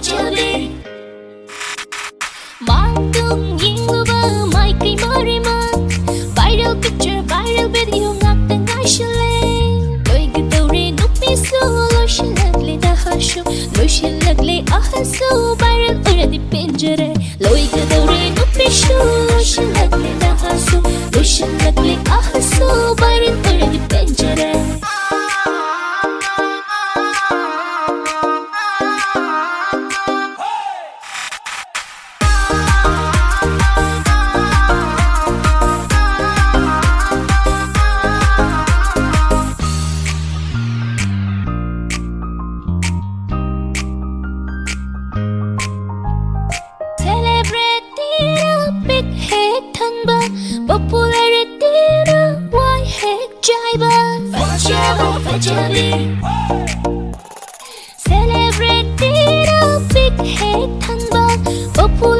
Fajali Mang tung ying over my Kimarima Viral picture, viral video ngạc tên ngái shale Đôi cái tàu rê nút mi su Lôi xin lạc lê đa hà shu Lôi xin lạc lê á hà su Viral ura di pinjare Lôi cái tàu rê nút mi su Lôi xin lạc lê đa hà su Lôi xin lạc lê á hà su Viral ura di pinjare Popularity why heck jive Fajali Celebrity big head thăng ba Popularity